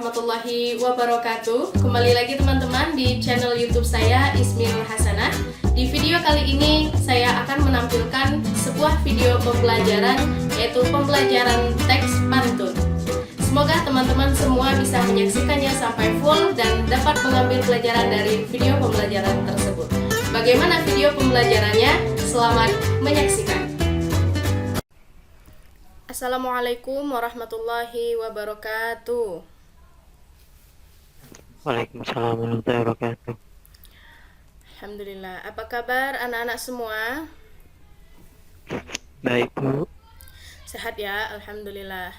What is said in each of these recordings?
warahmatullahi wabarakatuh. Kembali lagi teman-teman di channel YouTube saya Ismil Hasanah. Di video kali ini saya akan menampilkan sebuah video pembelajaran, yaitu pembelajaran teks pantun. Semoga teman-teman semua bisa menyaksikannya sampai full dan dapat mengambil pelajaran dari video pembelajaran tersebut. Bagaimana video pembelajarannya? Selamat menyaksikan. Assalamualaikum warahmatullahi wabarakatuh. Waalaikumsalam warahmatullahi wabarakatuh. Alhamdulillah. Apa kabar anak-anak semua? Baik, Bu. Sehat ya? Alhamdulillah.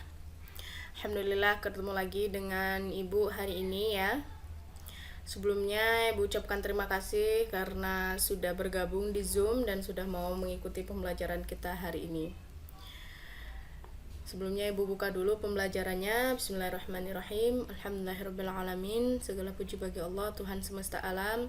Alhamdulillah ketemu lagi dengan Ibu hari ini ya. Sebelumnya Ibu ucapkan terima kasih karena sudah bergabung di Zoom dan sudah mau mengikuti pembelajaran kita hari ini. Sebelumnya Ibu buka dulu pembelajarannya. Bismillahirrahmanirrahim. Alhamdulillahirrabbilalamin. Segala puji bagi Allah, Tuhan semesta alam.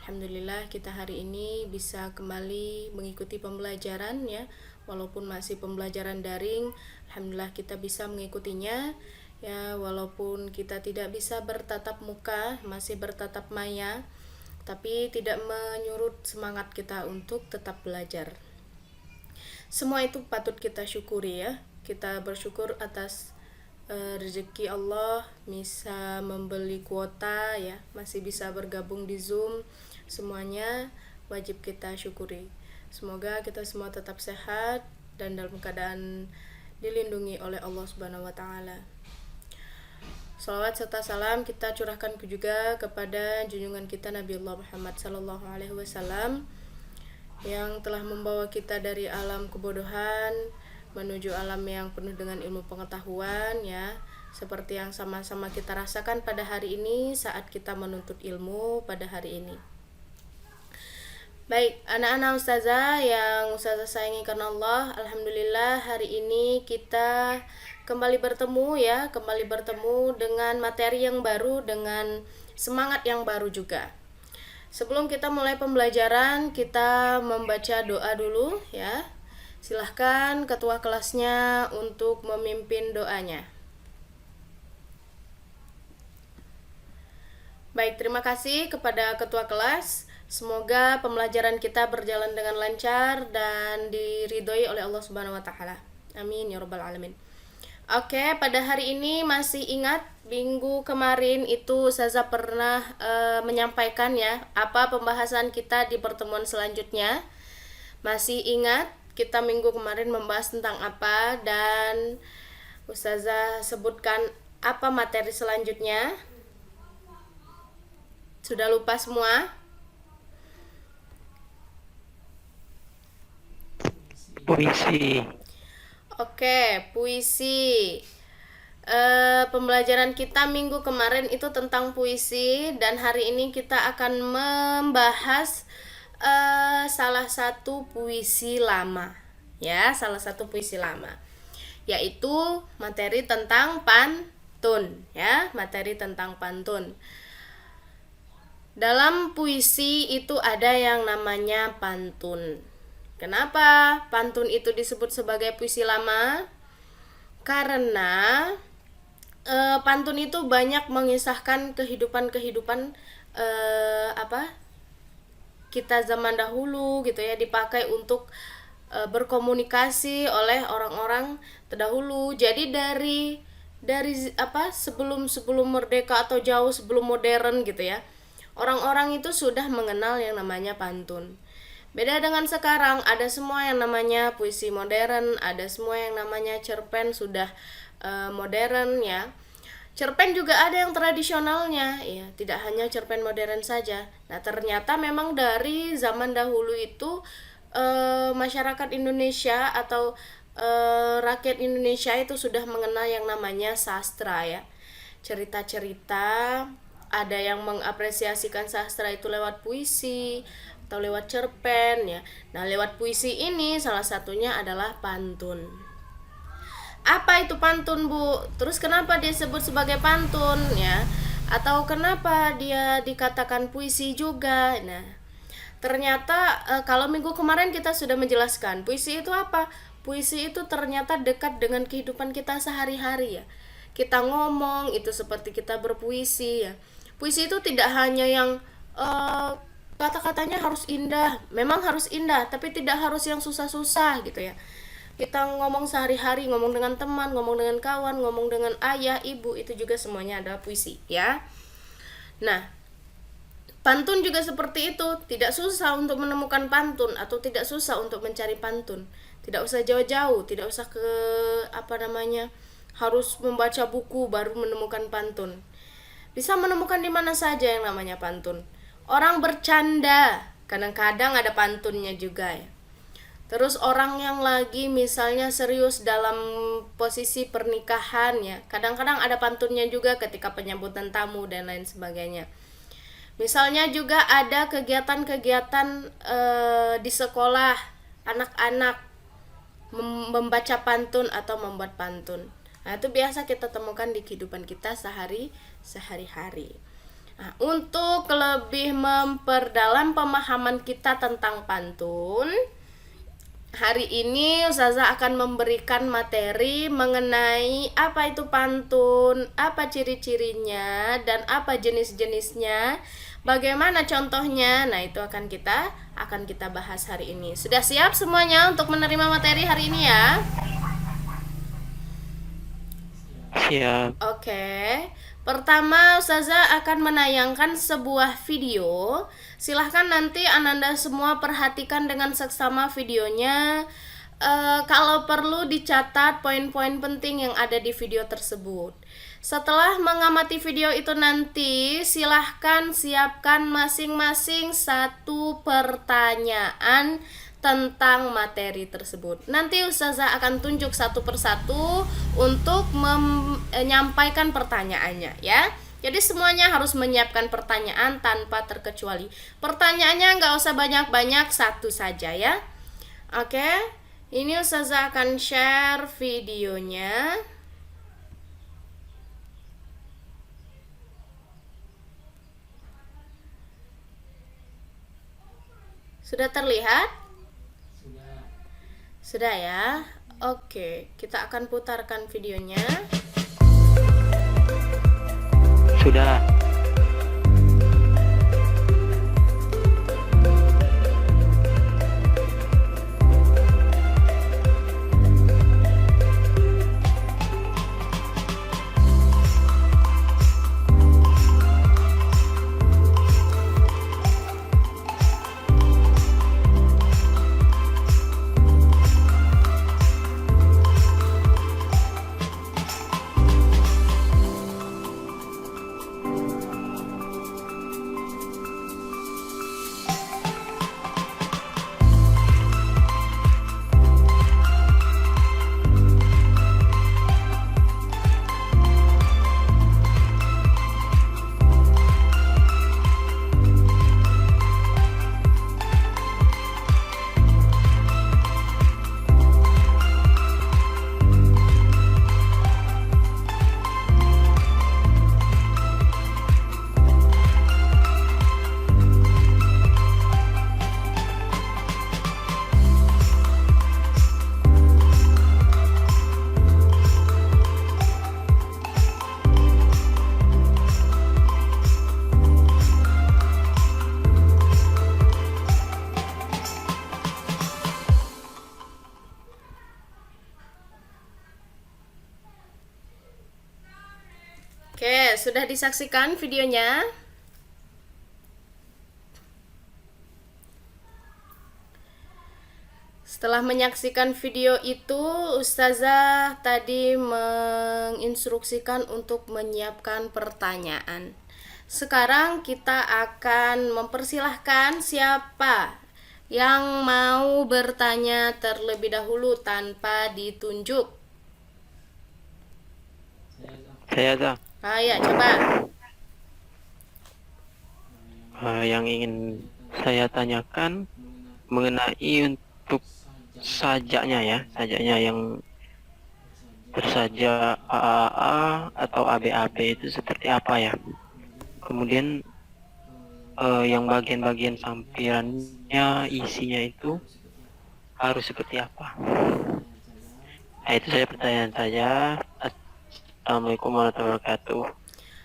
Alhamdulillah kita hari ini bisa kembali mengikuti pembelajaran ya. Walaupun masih pembelajaran daring, alhamdulillah kita bisa mengikutinya ya. Walaupun kita tidak bisa bertatap muka, masih bertatap maya, tapi tidak menyurut semangat kita untuk tetap belajar. Semua itu patut kita syukuri ya. Kita bersyukur atas rezeki Allah, bisa membeli kuota ya, masih bisa bergabung di Zoom. Semuanya wajib kita syukuri. Semoga kita semua tetap sehat dan dalam keadaan dilindungi oleh Allah Subhanahu wa taala. Salawat serta salam kita curahkan juga kepada junjungan kita Nabiullah Muhammad sallallahu alaihi wasallam yang telah membawa kita dari alam kebodohan menuju alam yang penuh dengan ilmu pengetahuan ya, seperti yang sama-sama kita rasakan pada hari ini saat kita menuntut ilmu pada hari ini. Baik, anak-anak ustazah yang ustazah sayangi karena Allah, alhamdulillah hari ini kita kembali bertemu ya, kembali bertemu dengan materi yang baru, dengan semangat yang baru juga. Sebelum kita mulai pembelajaran, kita membaca doa dulu ya. Silahkan ketua kelasnya untuk memimpin doanya. Baik, terima kasih kepada ketua kelas. Semoga pembelajaran kita berjalan dengan lancar dan diridhoi oleh Allah Subhanahu wa taala. Amin ya rabbal alamin. Oke, pada hari ini masih ingat minggu kemarin itu Ustazah pernah menyampaikan ya apa pembahasan kita di pertemuan selanjutnya. Masih ingat kita minggu kemarin membahas tentang apa dan Ustazah sebutkan apa materi selanjutnya? Sudah lupa semua? Puisi. Oke, puisi. Pembelajaran kita minggu kemarin itu tentang puisi dan hari ini kita akan membahas salah satu puisi lama ya, salah satu puisi lama, yaitu materi tentang pantun ya, materi tentang pantun. Dalam puisi itu ada yang namanya pantun. Kenapa pantun itu disebut sebagai puisi lama? Karena pantun itu banyak mengisahkan kehidupan-kehidupan kita zaman dahulu gitu ya, dipakai untuk berkomunikasi oleh orang-orang terdahulu. Jadi dari sebelum merdeka atau jauh sebelum modern gitu ya, orang-orang itu sudah mengenal yang namanya pantun. Beda dengan sekarang, ada semua yang namanya puisi modern, ada semua yang namanya cerpen sudah modern ya. Cerpen juga ada yang tradisionalnya ya, tidak hanya cerpen modern saja. Nah, ternyata memang dari zaman dahulu itu masyarakat Indonesia atau rakyat Indonesia itu sudah mengenal yang namanya sastra ya. Cerita-cerita, ada yang mengapresiasikan sastra itu lewat puisi atau lewat cerpen ya. Nah, lewat puisi ini salah satunya adalah pantun. Apa itu pantun, Bu? Terus kenapa dia disebut sebagai pantun ya? Atau kenapa dia dikatakan puisi juga? Nah, ternyata kalau minggu kemarin kita sudah menjelaskan puisi itu apa? Puisi itu ternyata dekat dengan kehidupan kita sehari-hari ya. kita ngomong itu seperti kita berpuisi ya. Puisi itu tidak hanya yang kata-katanya harus indah, memang harus indah, tapi tidak harus yang susah-susah gitu ya. Kita ngomong sehari-hari, ngomong dengan teman, ngomong dengan kawan, ngomong dengan ayah, ibu, itu juga semuanya adalah puisi ya. Nah, pantun juga seperti itu, tidak susah untuk menemukan pantun atau tidak susah untuk mencari pantun. Tidak usah jauh-jauh, tidak usah ke harus membaca buku baru menemukan pantun. Bisa menemukan di mana saja yang namanya pantun. Orang bercanda, kadang-kadang ada pantunnya juga ya. Terus orang yang lagi misalnya serius dalam posisi pernikahan ya, kadang-kadang ada pantunnya juga ketika penyambutan tamu dan lain sebagainya. Misalnya juga ada kegiatan-kegiatan di sekolah, anak-anak membaca pantun atau membuat pantun. Nah, itu biasa kita temukan di kehidupan kita sehari-hari. Nah, untuk lebih memperdalam pemahaman kita tentang pantun, hari ini Ustazah akan memberikan materi mengenai apa itu pantun, apa ciri-cirinya, dan apa jenis-jenisnya, bagaimana contohnya. Nah, itu akan kita bahas hari ini. Sudah siap semuanya untuk menerima materi hari ini ya? Siap. Oke. Pertama, Ustazah akan menayangkan sebuah video. Silahkan nanti Ananda semua perhatikan dengan seksama videonya. Kalau perlu dicatat poin-poin penting yang ada di video tersebut. Setelah mengamati video itu nanti, silahkan siapkan masing-masing satu pertanyaan tentang materi tersebut. Nanti Ustazah akan tunjuk satu persatu untuk menyampaikan pertanyaannya ya. Jadi semuanya harus menyiapkan pertanyaan tanpa terkecuali. Pertanyaannya nggak usah banyak-banyak, satu saja ya. Oke, ini Ustazah akan share videonya. Sudah terlihat? Sudah ya? Oke, kita akan putarkan videonya. Sudah. Oke, sudah disaksikan videonya? Setelah menyaksikan video itu, Ustazah tadi menginstruksikan untuk menyiapkan pertanyaan. Sekarang kita akan mempersilahkan siapa yang mau bertanya terlebih dahulu tanpa ditunjuk. Saya ada. Ya, coba. Yang ingin saya tanyakan mengenai untuk sajaknya ya, sajaknya yang bersaja AAA atau ABAB itu seperti apa ya? Kemudian yang bagian-bagian sampirannya, isinya itu harus seperti apa? Nah, itu saya pertanyaan saya. Assalamualaikum warahmatullahi wabarakatuh.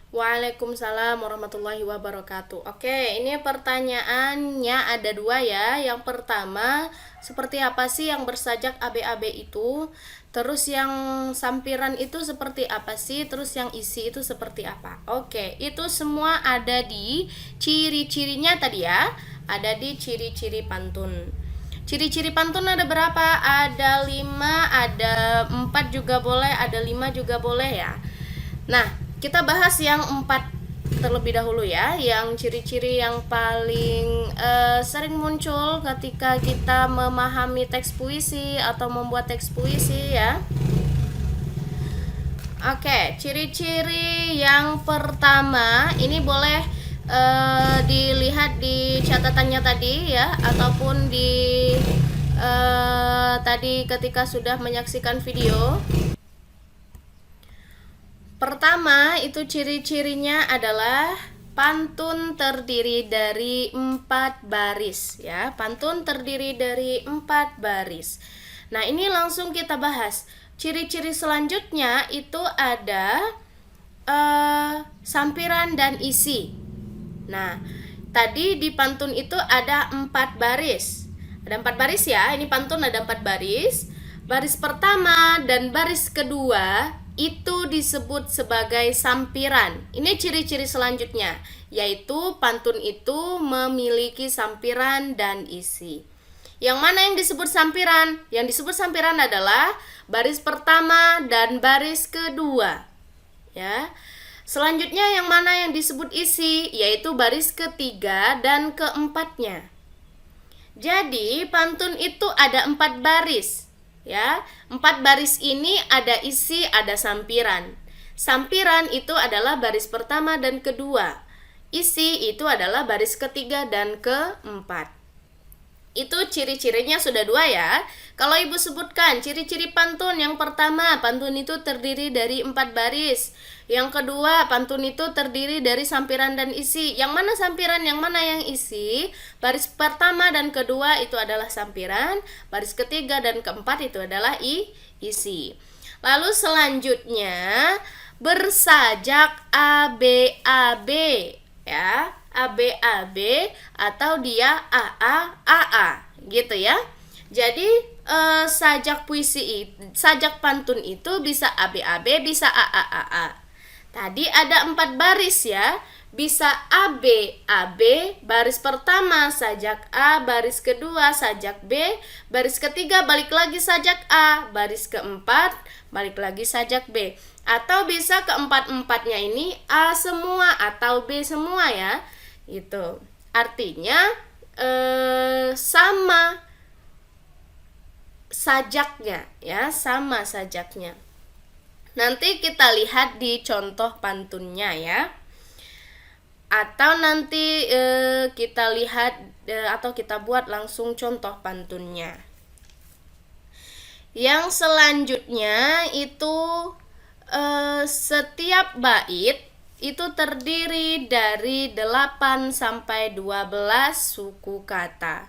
Waalaikumsalam warahmatullahi wabarakatuh. Oke, ini pertanyaannya ada dua ya. Yang pertama, seperti apa sih yang bersajak AB-AB itu? Terus yang sampiran itu seperti apa sih? Terus yang isi itu seperti apa? Oke, itu semua ada di ciri-cirinya tadi ya. Ada di ciri-ciri pantun. Ciri-ciri pantun ada berapa? Ada 5, ada 4 juga boleh, ada 5 juga boleh ya. Nah, kita bahas yang 4 terlebih dahulu ya. Yang ciri-ciri yang paling sering muncul ketika kita memahami teks puisi atau membuat teks puisi ya. Oke, ciri-ciri yang pertama ini boleh dilihat di catatannya tadi ya, ataupun di tadi ketika sudah menyaksikan video. Pertama, itu ciri-cirinya adalah pantun terdiri dari 4 baris ya. Pantun terdiri dari 4 baris. Nah, ini langsung kita bahas. Ciri-ciri selanjutnya itu ada sampiran dan isi. Nah, tadi di pantun itu ada 4 baris. Ada 4 baris ya, ini pantun ada 4 baris. Baris pertama dan baris kedua itu disebut sebagai sampiran. Ini ciri-ciri selanjutnya, yaitu pantun itu memiliki sampiran dan isi. Yang mana yang disebut sampiran? Yang disebut sampiran adalah baris pertama dan baris kedua. Ya. Selanjutnya yang mana yang disebut isi, yaitu baris ketiga dan keempatnya. Jadi pantun itu ada 4 baris ya. 4 baris ini ada isi, ada sampiran. Sampiran itu adalah baris pertama dan kedua. Isi itu adalah baris ketiga dan keempat. Itu ciri-cirinya sudah 2 ya. Kalau ibu sebutkan ciri-ciri pantun, yang pertama, pantun itu terdiri dari 4 baris. Yang kedua, pantun itu terdiri dari sampiran dan isi. Yang mana sampiran, yang mana yang isi? Baris pertama dan kedua itu adalah sampiran, baris ketiga dan keempat itu adalah isi. Lalu selanjutnya, bersajak ABAB ya. ABAB atau dia AA gitu ya. Jadi sajak puisi, sajak pantun itu bisa ABAB, bisa AA. Tadi ada 4 baris ya. Bisa ABAB, baris pertama sajak A, baris kedua sajak B, baris ketiga balik lagi sajak A, baris keempat balik lagi sajak B. Atau bisa keempat-empatnya ini A semua atau B semua ya. Itu artinya sama sajaknya ya, sama sajaknya. Nanti kita lihat di contoh pantunnya ya, atau nanti kita lihat atau kita buat langsung contoh pantunnya. Yang selanjutnya itu setiap bait itu terdiri dari 8 sampai 12 suku kata.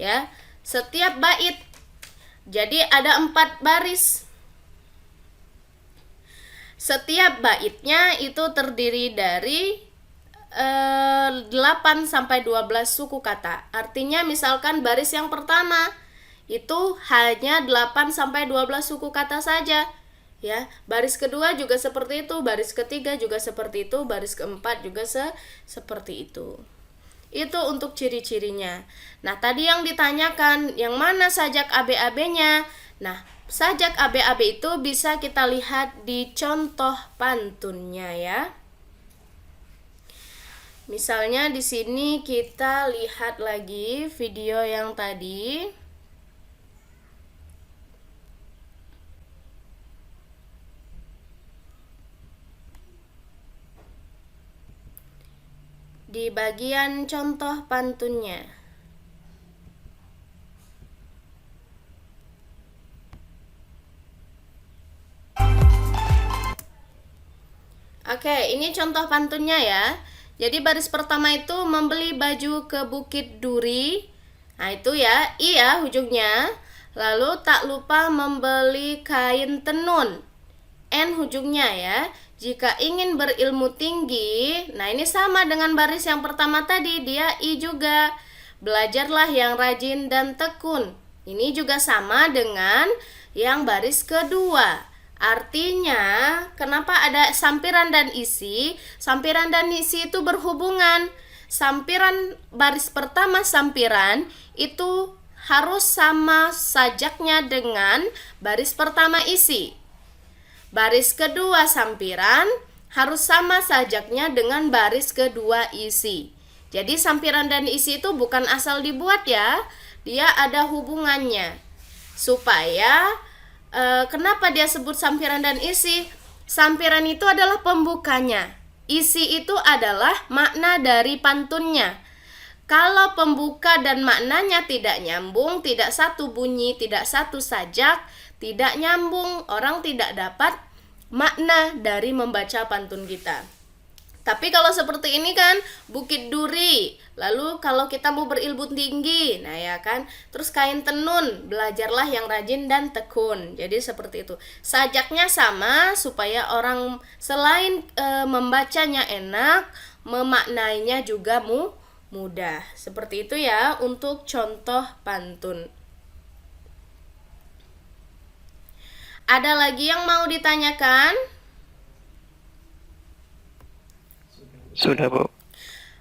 Ya, setiap bait. Jadi ada 4 baris. Setiap baitnya itu terdiri dari 8 sampai 12 suku kata. Artinya misalkan baris yang pertama itu hanya 8 sampai 12 suku kata saja. Ya, baris kedua juga seperti itu, baris ketiga juga seperti itu, baris keempat juga seperti itu. Itu untuk ciri-cirinya. Nah, tadi yang ditanyakan, yang mana sajak ABAB-nya? Nah, sajak ABAB itu bisa kita lihat di contoh pantunnya ya. Misalnya di sini kita lihat lagi video yang tadi. Di bagian contoh pantunnya. Oke, ini contoh pantunnya ya. Jadi baris pertama itu membeli baju ke Bukit Duri. Nah, itu ya, iya ujungnya. Lalu tak lupa membeli kain tenun. N ujungnya ya. Jika ingin berilmu tinggi, nah ini sama dengan baris yang pertama tadi, dia I juga. Belajarlah yang rajin dan tekun. Ini juga sama dengan yang baris kedua. Artinya, kenapa ada sampiran dan isi? Sampiran dan isi itu berhubungan. Sampiran baris pertama sampiran itu harus sama sajaknya dengan baris pertama isi. Baris kedua sampiran harus sama sajaknya dengan baris kedua isi. Jadi sampiran dan isi itu bukan asal dibuat ya, dia ada hubungannya. Supaya kenapa dia sebut sampiran dan isi? Sampiran itu adalah pembukanya, isi itu adalah makna dari pantunnya. Kalau pembuka dan maknanya tidak nyambung, tidak satu bunyi, tidak satu sajak, tidak nyambung, orang tidak dapat makna dari membaca pantun kita. Tapi kalau seperti ini kan Bukit Duri, lalu kalau kita mau berilmu tinggi, nah ya kan, terus kain tenun, belajarlah yang rajin dan tekun. Jadi seperti itu. Sajaknya sama supaya orang selain membacanya enak, memaknainya juga mudah. Seperti itu ya untuk contoh pantun. Ada lagi yang mau ditanyakan? Sudah, Bu.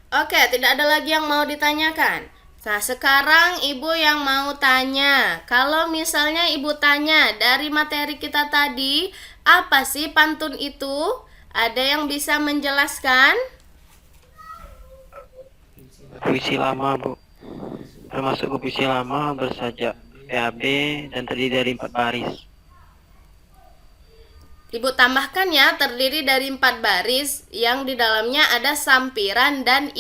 Oke, tidak ada lagi yang mau ditanyakan. Nah, sekarang Ibu yang mau tanya. Kalau misalnya Ibu tanya dari materi kita tadi, apa sih pantun itu? Ada yang bisa menjelaskan? Puisi lama, Bu. Termasuk puisi lama bersajak PAB dan terdiri dari 4 baris. Ibu tambahkan ya, terdiri dari 4 baris yang di dalamnya ada sampiran dan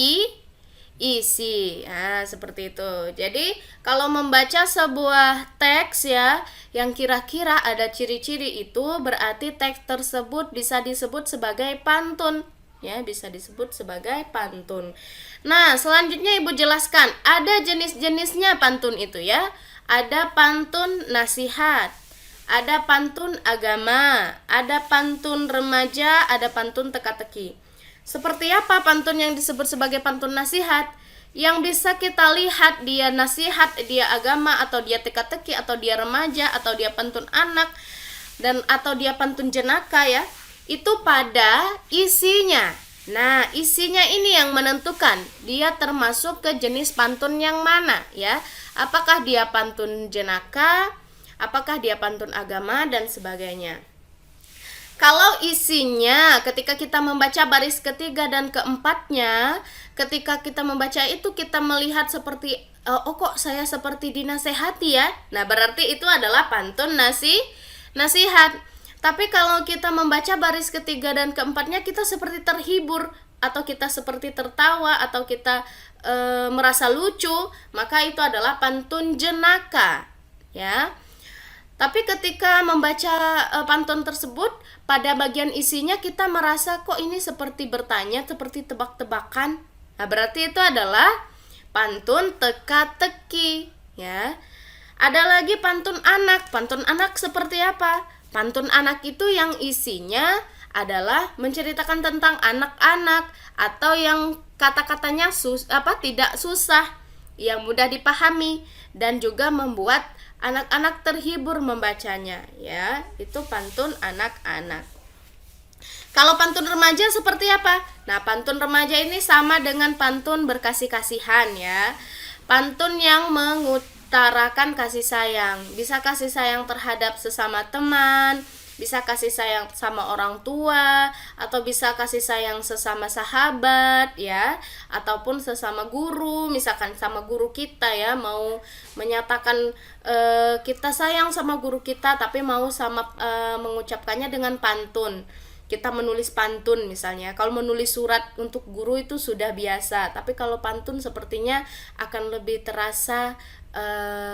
isi. Nah, seperti itu. Jadi, kalau membaca sebuah teks ya yang kira-kira ada ciri-ciri itu, berarti teks tersebut bisa disebut sebagai pantun. Ya, bisa disebut sebagai pantun. Nah, selanjutnya Ibu jelaskan, ada jenis-jenisnya pantun itu ya. Ada pantun nasihat, ada pantun agama, ada pantun remaja, ada pantun teka-teki. Seperti apa pantun yang disebut sebagai pantun nasihat? Yang bisa kita lihat dia nasihat, dia agama, atau dia teka-teki, atau dia remaja, atau dia pantun anak, dan atau dia pantun jenaka ya, itu pada isinya. Nah, isinya ini yang menentukan dia termasuk ke jenis pantun yang mana ya. Apakah dia pantun jenaka, apakah dia pantun agama, dan sebagainya. Kalau isinya ketika kita membaca baris ketiga dan keempatnya, ketika kita membaca itu kita melihat seperti oh kok saya seperti dinasehati ya. Nah, berarti itu adalah pantun nasihat. Tapi kalau kita membaca baris ketiga dan keempatnya kita seperti terhibur, atau kita seperti tertawa, atau kita merasa lucu, maka itu adalah pantun jenaka ya. Tapi ketika membaca pantun tersebut, pada bagian isinya kita merasa kok ini seperti bertanya, seperti tebak-tebakan. Nah, berarti itu adalah pantun teka-teki ya. Ada lagi pantun anak. Pantun anak seperti apa? Pantun anak itu yang isinya adalah menceritakan tentang anak-anak, atau yang kata-katanya tidak susah, yang mudah dipahami, dan juga membuat anak-anak terhibur membacanya ya. Itu pantun anak-anak. Kalau pantun remaja seperti apa? Nah, pantun remaja ini sama dengan pantun berkasih-kasihan ya. Pantun yang mengutarakan kasih sayang. Bisa kasih sayang terhadap sesama teman, bisa kasih sayang sama orang tua, atau bisa kasih sayang sesama sahabat ya, ataupun sesama guru. Misalkan sama guru kita ya, mau menyatakan kita sayang sama guru kita, tapi mau mengucapkannya dengan pantun. Kita menulis pantun misalnya. Kalau menulis surat untuk guru itu sudah biasa, tapi kalau pantun sepertinya akan lebih terasa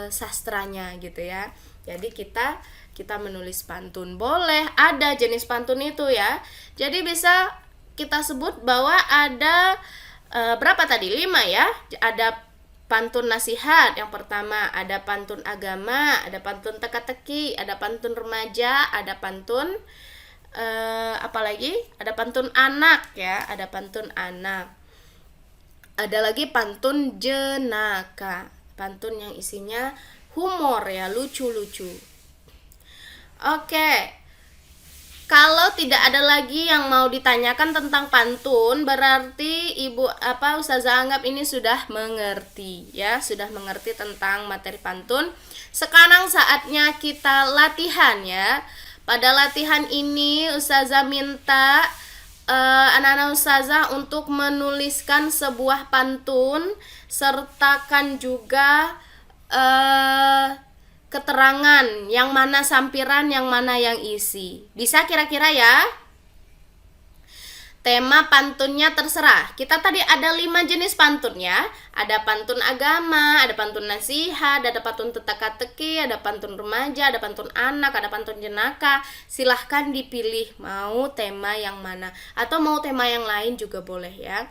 sastranya gitu ya. Jadi kita menulis pantun. Boleh, ada jenis pantun itu ya. Jadi bisa kita sebut bahwa ada berapa tadi? 5 ya. Ada pantun nasihat yang pertama, ada pantun agama, ada pantun teka-teki, ada pantun remaja, ada pantun Apalagi ada pantun anak ya, ada pantun anak. Ada lagi pantun jenaka, pantun yang isinya humor ya, lucu-lucu. Oke, kalau tidak ada lagi yang mau ditanyakan tentang pantun, berarti Ustazah anggap ini sudah mengerti ya, sudah mengerti tentang materi pantun. Sekarang saatnya kita latihan ya. Pada latihan ini Ustazah minta anak-anak Ustazah untuk menuliskan sebuah pantun, sertakan juga keterangan yang mana sampiran, yang mana yang isi. Bisa kira-kira ya? Tema pantunnya terserah. Kita tadi ada 5 jenis pantun ya. Ada pantun agama, ada pantun nasihat, ada pantun teka-teki, ada pantun remaja, ada pantun anak, ada pantun jenaka. Silahkan dipilih mau tema yang mana, atau mau tema yang lain juga boleh ya.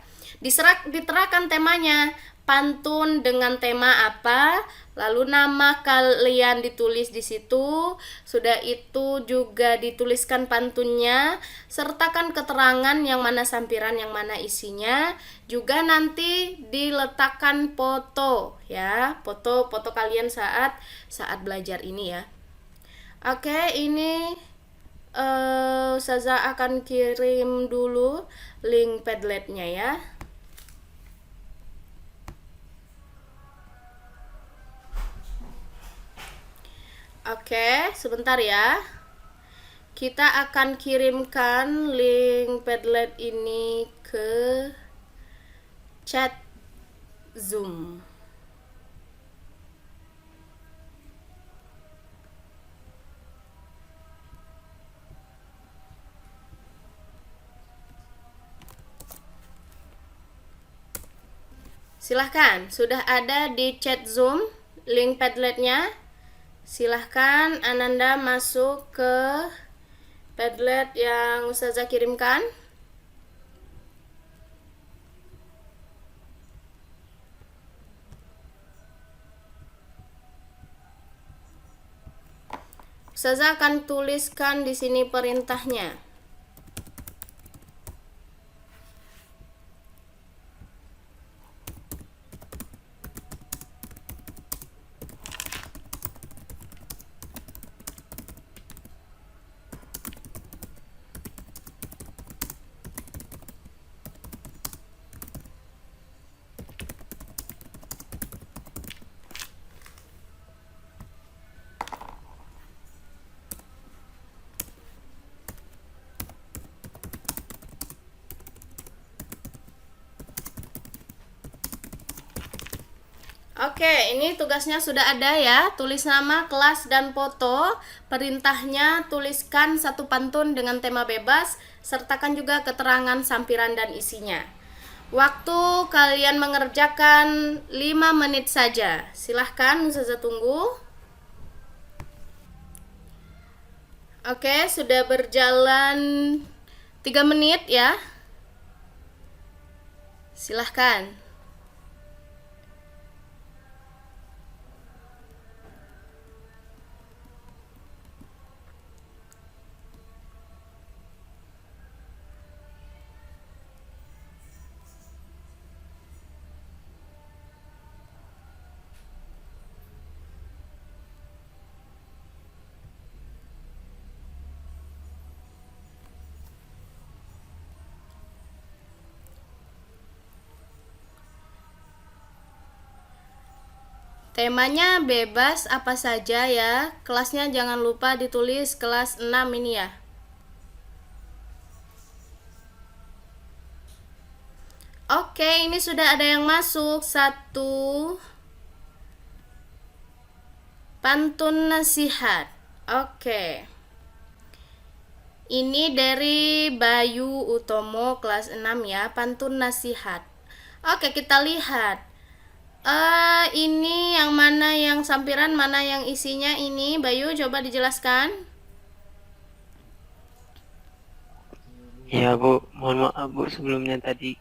Diterahkan temanya, pantun dengan tema apa, lalu nama kalian ditulis di situ. Sudah itu juga dituliskan pantunnya, sertakan keterangan yang mana sampiran, yang mana isinya. Juga nanti diletakkan foto ya, foto kalian saat belajar ini ya. Oke, ini Ustazah akan kirim dulu link Padletnya ya. Oke, sebentar ya. Kita akan kirimkan link Padlet ini ke chat Zoom. Silahkan, sudah ada di chat Zoom link Padletnya. Silahkan Ananda masuk ke Padlet yang Ustazah kirimkan. Ustazah akan tuliskan di sini perintahnya. Oke, ini tugasnya sudah ada ya. Tulis nama, kelas, dan foto. Perintahnya tuliskan satu pantun dengan tema bebas, sertakan juga keterangan sampiran dan isinya. Waktu kalian mengerjakan 5 menit saja. Silahkan, Ustazah tunggu. Oke, sudah berjalan 3 menit ya. Silahkan. Temanya bebas apa saja ya. Kelasnya jangan lupa ditulis kelas 6 ini ya. Oke, ini sudah ada yang masuk. 1 pantun nasihat. Oke. Ini dari Bayu Utomo kelas 6 ya, pantun nasihat. Oke, kita lihat. Ini yang mana yang sampiran, mana yang isinya ini, Bayu coba dijelaskan. Iya Bu, mohon maaf Bu sebelumnya tadi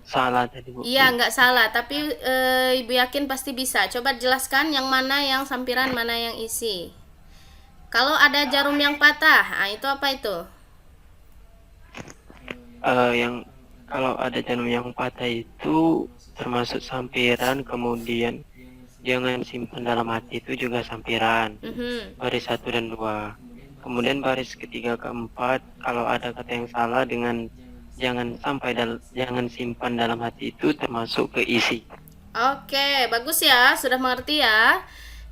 salah tadi Bu. Iya, nggak salah, tapi Ibu yakin pasti bisa. Coba jelaskan yang mana yang sampiran, mana yang isi. Kalau ada jarum yang patah, nah itu apa itu? Yang kalau ada jarum yang patah itu termasuk sampiran, kemudian jangan simpan dalam hati itu juga sampiran. Baris 1 dan 2. Kemudian baris ketiga keempat, kalau ada kata yang salah dengan jangan simpan dalam hati itu termasuk ke isi. Oke, bagus ya, sudah mengerti ya.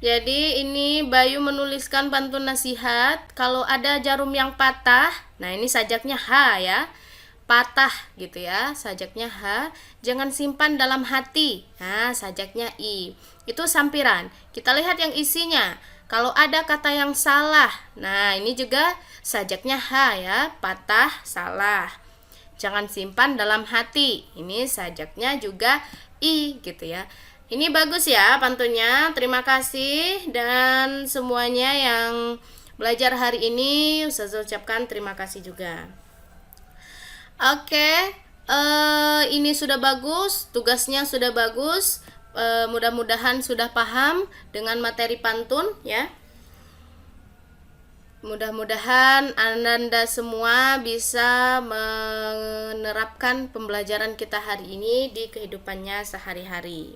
Jadi ini Bayu menuliskan pantun nasihat. Kalau ada jarum yang patah, nah ini sajaknya H ya, patah gitu ya, sajaknya H. Jangan simpan dalam hati, nah sajaknya I. Itu sampiran. Kita lihat yang isinya. Kalau ada kata yang salah, nah ini juga sajaknya H ya, patah, salah. Jangan simpan dalam hati, ini sajaknya juga I gitu ya. Ini bagus ya pantunnya. Terima kasih, dan semuanya yang belajar hari ini Ustazah ucapkan terima kasih juga. Oke, ini sudah bagus, tugasnya sudah bagus. Mudah-mudahan sudah paham dengan materi pantun ya. Mudah-mudahan Anda semua bisa menerapkan pembelajaran kita hari ini di kehidupannya sehari-hari.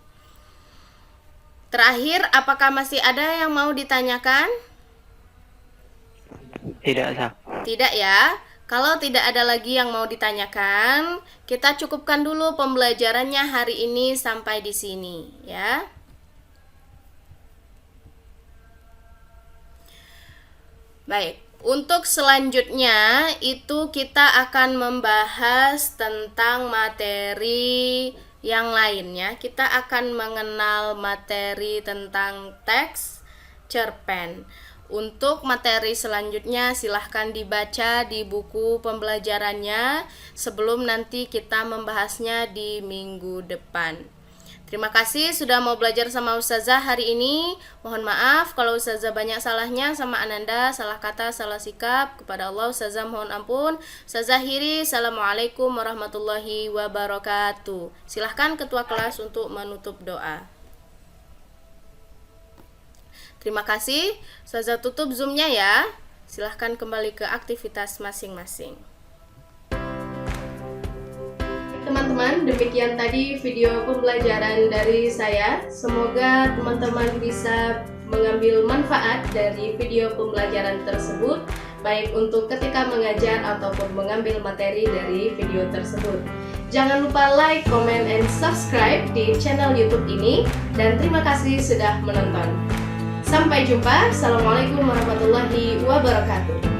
Terakhir, apakah masih ada yang mau ditanyakan? Tidak, Sa. Tidak ya. Kalau tidak ada lagi yang mau ditanyakan, kita cukupkan dulu pembelajarannya hari ini sampai di sini ya. Baik, untuk selanjutnya itu kita akan membahas tentang materi yang lainnya. Kita akan mengenal materi tentang teks cerpen. Untuk materi selanjutnya silahkan dibaca di buku pembelajarannya sebelum nanti kita membahasnya di minggu depan. Terima kasih sudah mau belajar sama Ustazah hari ini. Mohon maaf kalau Ustazah banyak salahnya sama Ananda, salah kata, salah sikap. Kepada Allah Ustazah mohon ampun. Ustazah akhiri, Assalamualaikum warahmatullahi wabarakatuh. Silahkan ketua kelas untuk menutup doa. Terima kasih. Ustazah tutup Zoom-nya ya. Silahkan kembali ke aktivitas masing-masing. Teman-teman, demikian tadi video pembelajaran dari saya. Semoga teman-teman bisa mengambil manfaat dari video pembelajaran tersebut, baik untuk ketika mengajar ataupun mengambil materi dari video tersebut. Jangan lupa like, comment, and subscribe di channel YouTube ini, dan terima kasih sudah menonton. Sampai jumpa. Assalamualaikum warahmatullahi wabarakatuh.